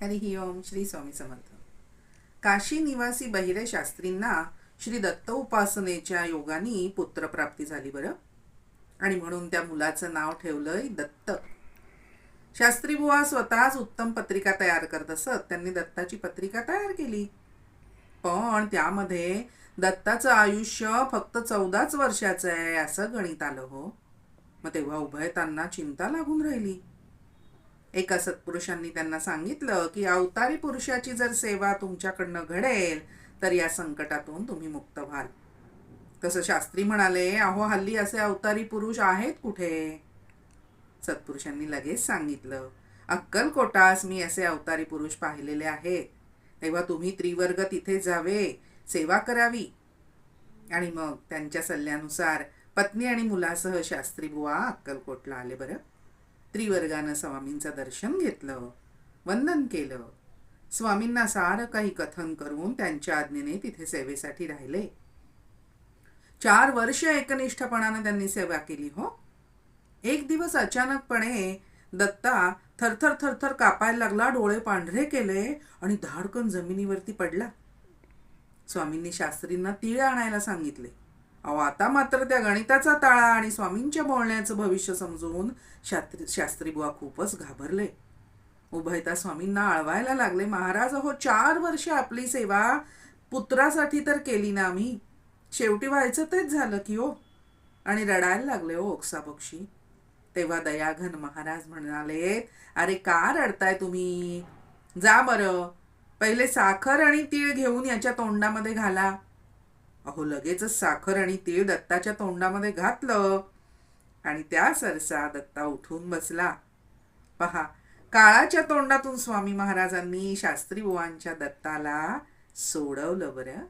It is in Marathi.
हरिः ओम. श्री स्वामी समर्थ. काशी निवासी बहिरे शास्त्रींना श्री दत्त उपासनेच्या योगानी पुत्रप्राप्ती झाली बरं. आणि म्हणून त्या मुलाचं नाव ठेवलंय दत्त. शास्त्री बुवा स्वतःच उत्तम पत्रिका तयार करत असत. त्यांनी दत्ताची पत्रिका तयार केली, पण त्यामध्ये दत्ताचं आयुष्य फक्त 14च वर्षाचं आहे असं गणित आलं हो. मग तेव्हा उभयतांना चिंता लागून राहिली. एका सत्पुरुषांनी त्यांना सांगितलं की अवतारी पुरुषाची जर सेवा तुमच्याकडनं घडेल तर या संकटातून तुम्ही मुक्त व्हाल. तसं शास्त्री म्हणाले, अहो हल्ली असे अवतारी पुरुष आहेत कुठे? सत्पुरुषांनी लगेच सांगितलं, अक्कलकोटास मी असे अवतारी पुरुष पाहिलेले आहेत. तेव्हा तुम्ही त्रिवर्ग तिथे जावे, सेवा करावी. आणि मग त्यांच्या सल्ल्यानुसार पत्नी आणि मुलासह शास्त्री बुवा अक्कलकोटला आले बरं. त्रिवर्गानं स्वामींचं दर्शन घेतलं, वंदन केलं. स्वामींना सारं काही कथन करून त्यांच्या आज्ञेने तिथे सेवेसाठी राहिले. 4 वर्ष एकनिष्ठपणानं त्यांनी सेवा केली हो. एक दिवस अचानकपणे दत्ता थरथर थरथर कापायला लागला, डोळे पांढरे केले आणि धाडकन जमिनीवरती पडला. स्वामींनी शास्त्रींना तीळ आणायला सांगितले. अहो आता मात्र त्या गणिताचा ताळा आणि स्वामींच्या बोलण्याचं भविष्य समजून शास्त्री बुवा खूपच घाबरले. उभयता स्वामींना आळवायला लागले, महाराज अहो 4 वर्ष आपली सेवा पुत्रासाठी तर केली ना आम्ही, शेवटी व्हायचं तेच झालं की हो. आणि रडायला लागले हो ओक्साबोक्षी. तेव्हा दयाघन महाराज म्हणाले, अरे का रडताय तुम्ही? जा बरं, पहिले साखर आणि तीळ घेऊन याच्या तोंडामध्ये घाला. अहो लगेचच साखर आणि तीळ दत्ताच्या तोंडामध्ये घातलं आणि त्या सरसा दत्ता उठून बसला. पहा, काळाच्या तोंडातून स्वामी महाराजांनी शास्त्री बुवांच्या दत्ताला सोडवलं बरं.